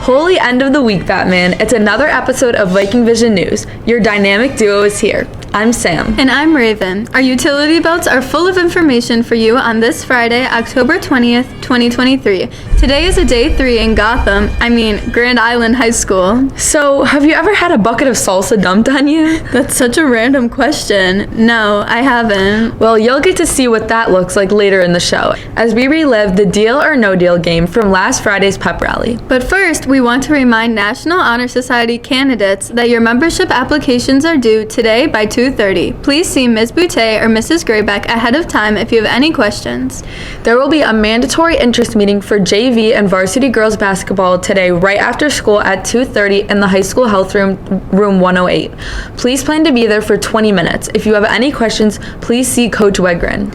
Holy end of the week, Batman. It's another episode of Viking Vision News. Your dynamic duo is here. I'm Sam. And I'm Raven. Our utility belts are full of information for you on this Friday, October 20th, 2023. Today is a day 3 in Grand Island High School. So, have you ever had a bucket of salsa dumped on you? That's such a random question. No, I haven't. Well, you'll get to see what that looks like later in the show, as we relive the Deal or No Deal game from last Friday's pep rally. But first, we want to remind National Honor Society candidates that your membership applications are due today by 2:30. Please see Ms. Boutte or Mrs. Graybeck ahead of time if you have any questions. There will be a mandatory interest meeting for JV and varsity girls basketball today right after school at 2:30 in the high school health room 108. Please plan to be there for 20 minutes. If you have any questions, please see Coach Wegren.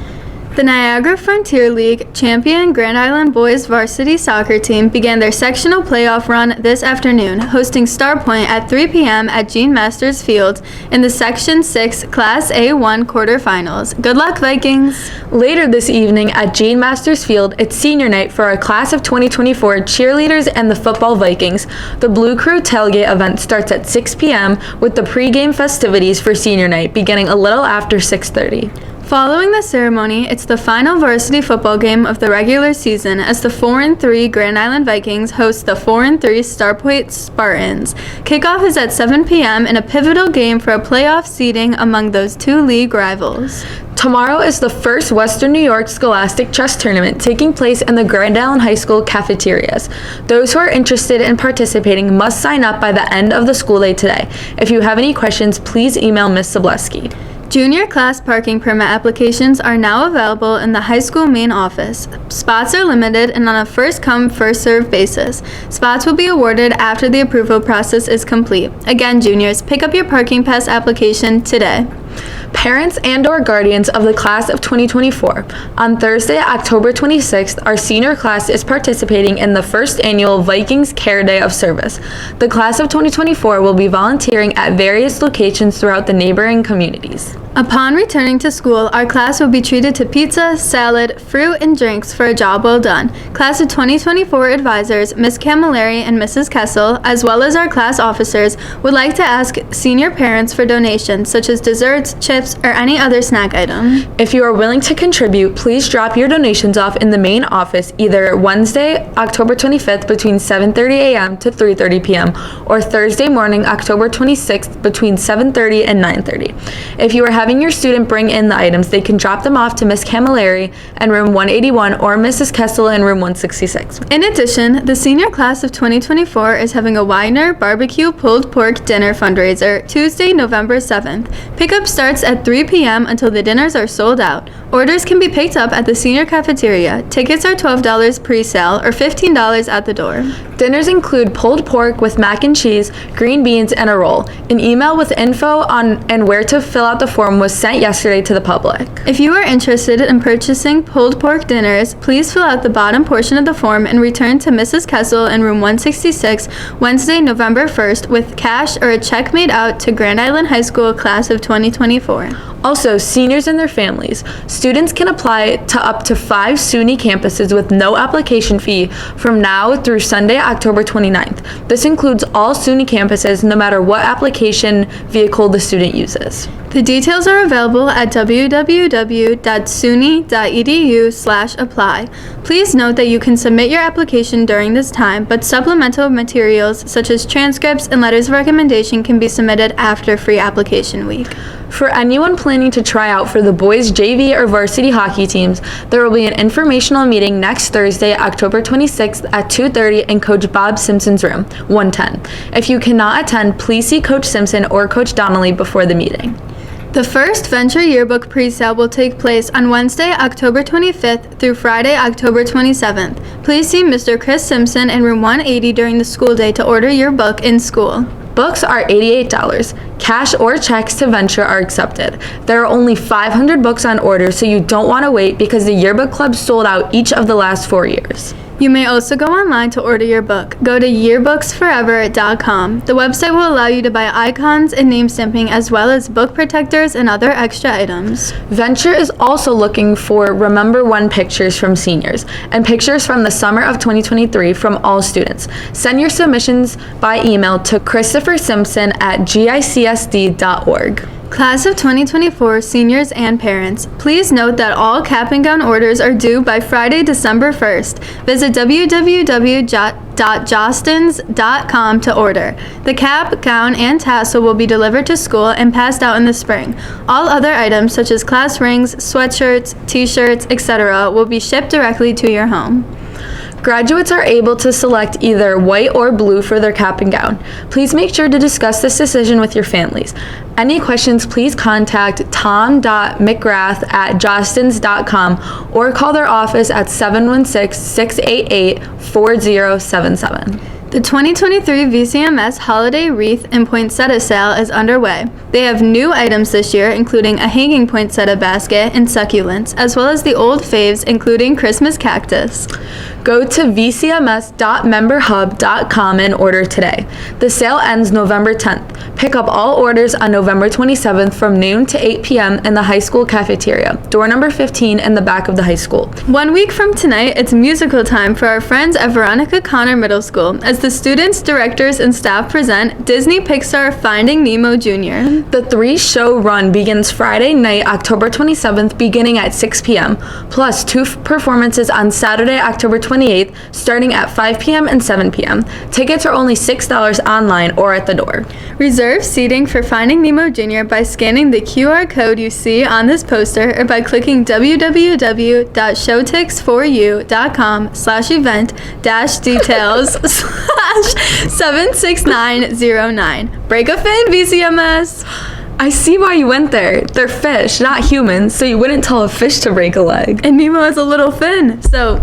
The Niagara Frontier League champion Grand Island boys varsity soccer team began their sectional playoff run this afternoon, hosting Starpoint at 3 p.m. at Gene Masters Field in the Section 6 Class A1 quarterfinals. Good luck, Vikings! Later this evening at Gene Masters Field, it's senior night for our class of 2024 cheerleaders and the football Vikings. The Blue Crew tailgate event starts at 6 p.m. with the pregame festivities for senior night beginning a little after 6:30. Following the ceremony, it's the final varsity football game of the regular season as the 4-3 Grand Island Vikings host the 4-3 Starpoint Spartans. Kickoff is at 7 p.m. in a pivotal game for a playoff seeding among those two league rivals. Tomorrow is the first Western New York Scholastic Chess Tournament taking place in the Grand Island High School cafeterias. Those who are interested in participating must sign up by the end of the school day today. If you have any questions, please email Ms. Zableski. Junior class parking permit applications are now available in the high school main office. Spots are limited and on a first-come, first-served basis. Spots will be awarded after the approval process is complete. Again, juniors, pick up your parking pass application today. Parents and/or guardians of the class of 2024. On Thursday, October 26th, our senior class is participating in the first annual Vikings Care Day of Service. The class of 2024 will be volunteering at various locations throughout the neighboring communities. Upon returning to school, our class will be treated to pizza, salad, fruit, and drinks for a job well done. Class of 2024 advisors, Ms. Camilleri and Mrs. Kessel, as well as our class officers, would like to ask senior parents for donations such as desserts, chips, or any other snack item. If you are willing to contribute, please drop your donations off in the main office either Wednesday, October 25th between 7:30 a.m. to 3:30 p.m. or Thursday morning, October 26th between 7:30 and 9:30. If you are having your student bring in the items, they can drop them off to Ms. Camilleri in room 181 or Mrs. Kessel in room 166. In addition, the senior class of 2024 is having a Widener Barbecue Pulled Pork Dinner fundraiser Tuesday, November 7th. Pickup starts at 3 p.m. until the dinners are sold out. Orders can be picked up at the senior cafeteria. Tickets are $12 pre-sale or $15 at the door. Dinners include pulled pork with mac and cheese, green beans, and a roll. An email with info on and where to fill out the form was sent yesterday to the public. If you are interested in purchasing pulled pork dinners, please fill out the bottom portion of the form and return to Mrs. Kessel in room 166 Wednesday, November 1st with cash or a check made out to Grand Island High School class of 2024. Also, seniors and their families. Students can apply to up to 5 SUNY campuses with no application fee from now through Sunday, October 29th. This includes all SUNY campuses, no matter what application vehicle the student uses. The details are available at www.suny.edu/apply. Please note that you can submit your application during this time, but supplemental materials such as transcripts and letters of recommendation can be submitted after free application week. For anyone planning to try out for the boys' JV or varsity hockey teams, there will be an informational meeting next Thursday, October 26th at 2:30 in Coach Bob Simpson's room, 110. If you cannot attend, please see Coach Simpson or Coach Donnelly before the meeting. The first Venture Yearbook presale will take place on Wednesday, October 25th through Friday, October 27th. Please see Mr. Chris Simpson in room 180 during the school day to order your book in school. Books are $88. Cash or checks to Venture are accepted. There are only 500 books on order, so you don't want to wait because the yearbook club sold out each of the last 4 years. You may also go online to order your book. Go to yearbooksforever.com. The website will allow you to buy icons and name stamping as well as book protectors and other extra items. Venture is also looking for Remember One pictures from seniors and pictures from the summer of 2023 from all students. Send your submissions by email to christophersimpson@gicsd.org. Class of 2024 seniors and parents, please note that all cap and gown orders are due by Friday, December 1st. Visit www.jostens.com to order. The cap, gown, and tassel will be delivered to school and passed out in the spring. All other items such as class rings, sweatshirts, t-shirts, etc. will be shipped directly to your home. Graduates are able to select either white or blue for their cap and gown. Please make sure to discuss this decision with your families. Any questions, please contact tom.mcgrath@jostens.com or call their office at 716-688-4077. The 2023 VCMS Holiday Wreath and Poinsettia Sale is underway. They have new items this year, including a hanging poinsettia basket and succulents, as well as the old faves, including Christmas cactus. Go to vcms.memberhub.com and order today. The sale ends November 10th. Pick up all orders on November 27th from noon to 8 p.m. in the high school cafeteria, door number 15 in the back of the high school. 1 week from tonight, it's musical time for our friends at Veronica Connor Middle School as the students, directors, and staff present Disney Pixar Finding Nemo Jr. The 3-show run begins Friday night, October 27th, beginning at 6 p.m., plus 2 performances on Saturday, October 28th, starting at 5 p.m. and 7 p.m. Tickets are only $6 online or at the door. Reserve seating for Finding Nemo Jr. by scanning the QR code you see on this poster or by clicking www.showtix4u.com/event-details/76909. Break a fin, VCMS! I see why you went there. They're fish, not humans, so you wouldn't tell a fish to break a leg. And Nemo has a little fin, so,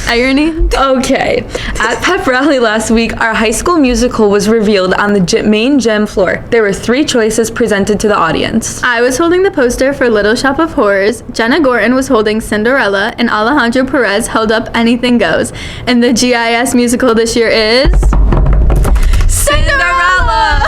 irony. Okay. At Pep Rally last week, our high school musical was revealed on the main gym floor. There were 3 choices presented to the audience. I was holding the poster for Little Shop of Horrors, Jenna Gorton was holding Cinderella, and Alejandro Perez held up Anything Goes. And the GIS musical this year is... Cinderella!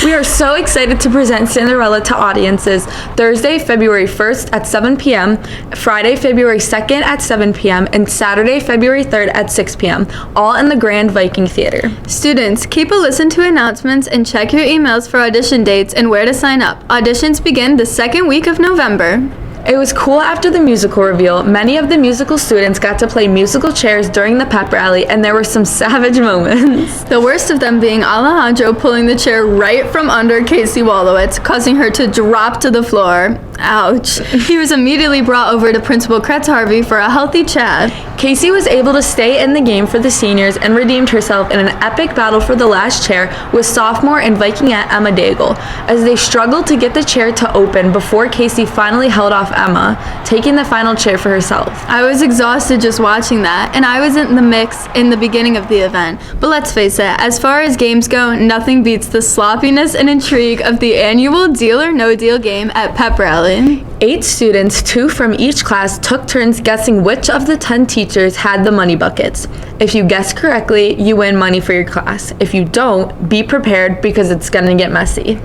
We are so excited to present Cinderella to audiences Thursday, February 1st at 7 p.m., Friday, February 2nd at 7 p.m., and Saturday, February 3rd at 6 p.m., all in the Grand Viking Theater. Students, keep a listen to announcements and check your emails for audition dates and where to sign up. Auditions begin the 2nd week of November. It was cool after the musical reveal. Many of the musical students got to play musical chairs during the pep rally, and there were some savage moments. The worst of them being Alejandro pulling the chair right from under Casey Wallowitz, causing her to drop to the floor. Ouch. He was immediately brought over to Principal Kretz Harvey for a healthy chat. Casey was able to stay in the game for the seniors and redeemed herself in an epic battle for the last chair with sophomore and Vikingette Emma Daigle, as they struggled to get the chair to open before Casey finally held off Emma, taking the final chair for herself. I was exhausted just watching that, and I was in the mix in the beginning of the event. But let's face it, as far as games go, nothing beats the sloppiness and intrigue of the annual Deal or No Deal game at Pep Rally. 8 students, 2 from each class, took turns guessing which of the 10 teachers had the money buckets. If you guess correctly, you win money for your class. If you don't, be prepared because it's gonna get messy.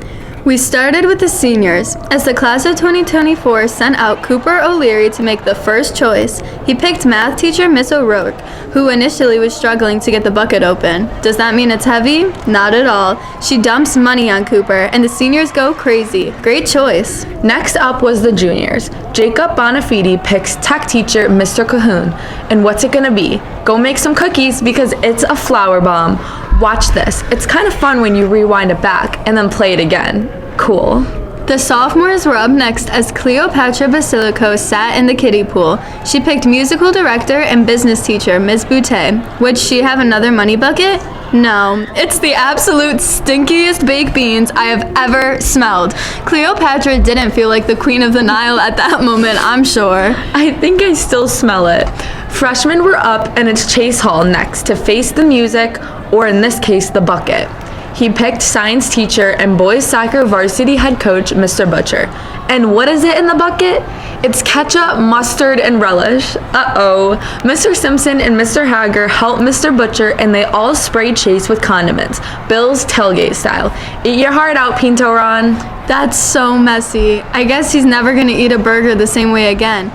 We started with the seniors, as the class of 2024 sent out Cooper O'Leary to make the first choice. He picked math teacher Miss O'Rourke, who initially was struggling to get the bucket open. Does that mean it's heavy? Not at all. She dumps money on Cooper, and the seniors go crazy. Great choice. Next up was the juniors. Jacob Bonafide picks tech teacher Mr. Cahoon. And what's it gonna be? Go make some cookies because it's a flower bomb. Watch this. It's kind of fun when you rewind it back and then play it again. Cool. The sophomores were up next as Cleopatra Basilico sat in the kiddie pool. She picked musical director and business teacher Ms. Boutte. Would she have another money bucket? No. It's the absolute stinkiest baked beans I have ever smelled. Cleopatra didn't feel like the queen of the Nile at that moment, I'm sure. I think I still smell it. Freshmen were up and it's Chase Hall next to face the music, or in this case, the bucket. He picked science teacher and boys soccer varsity head coach Mr. Butcher. And what is it in the bucket? It's ketchup, mustard, and relish. Uh-oh. Mr. Simpson and Mr. Hager help Mr. Butcher, and they all spray Chase with condiments. Bill's tailgate style. Eat your heart out, Pinto Ron. That's so messy. I guess he's never gonna eat a burger the same way again.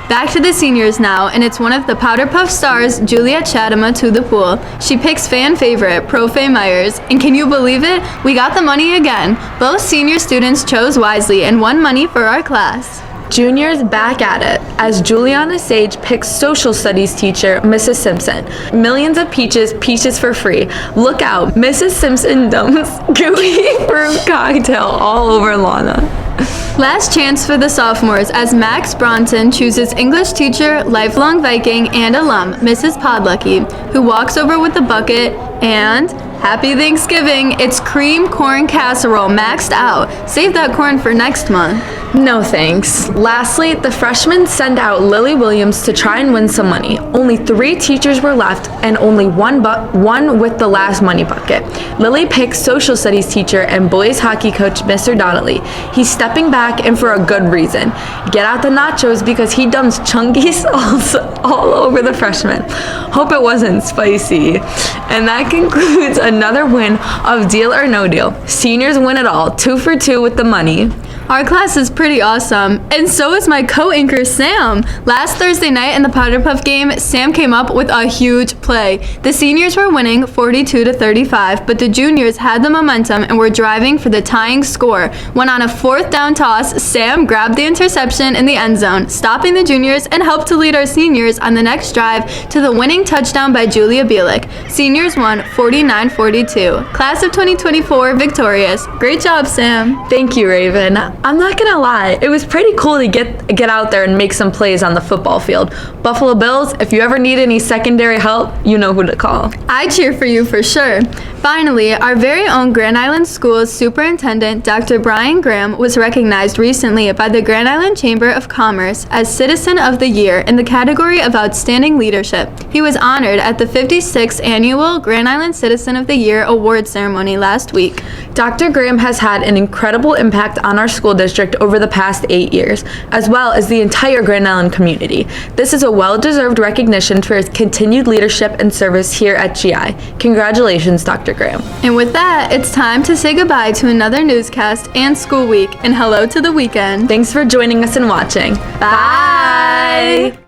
Back to the seniors now, and it's one of the Powder Puff stars, Juliet Chatema, to the pool. She picks fan favorite, Profe Myers, and can you believe it? We got the money again. Both senior students chose wisely and won money for our class. Juniors back at it, as Juliana Sage picks social studies teacher, Mrs. Simpson. Millions of peaches for free. Look out, Mrs. Simpson dumps gooey fruit cocktail all over Lana. Last chance for the sophomores as Max Bronson chooses English teacher, lifelong Viking, and alum, Mrs. Podlucky, who walks over with a bucket and... Happy Thanksgiving! It's cream corn casserole maxed out. Save that corn for next month. No thanks. Lastly, the freshmen send out Lily Williams to try and win some money. Only 3 teachers were left and only one with the last money bucket. Lily picks social studies teacher and boys hockey coach Mr. Donnelly. He's stepping back and for a good reason. Get out the nachos because he dumps chunky salsa all over the freshmen. Hope it wasn't spicy. And that concludes another win of Deal or No Deal. Seniors win it all, 2 for 2 with the money. Our class is pretty awesome, and so is my co-anchor Sam. Last Thursday night in the Powder Puff game, Sam came up with a huge play. The seniors were winning 42-35, but the juniors had the momentum and were driving for the tying score. When on a 4th down toss, Sam grabbed the interception in the end zone, stopping the juniors and helped to lead our seniors on the next drive to the winning touchdown by Julia Bielik. Seniors won 49-42. Class of 2024 victorious. Great job, Sam. Thank you, Raven. I'm not gonna lie, it was pretty cool to get out there and make some plays on the football field. Buffalo Bills, if you ever need any secondary help, you know who to call. I cheer for you for sure. Finally, our very own Grand Island School's superintendent, Dr. Brian Graham, was recognized recently by the Grand Island Chamber of Commerce as Citizen of the Year in the category of Outstanding Leadership. He was honored at the 56th Annual Grand Island Citizen of the Year award ceremony last week. Dr. Graham has had an incredible impact on our school district over the past 8 years, as well as the entire Grand Island community. This is a well-deserved recognition for his continued leadership and service here at GI. Congratulations, Dr. Graham. And with that, it's time to say goodbye to another newscast and school week, and hello to the weekend. Thanks for joining us and watching. Bye!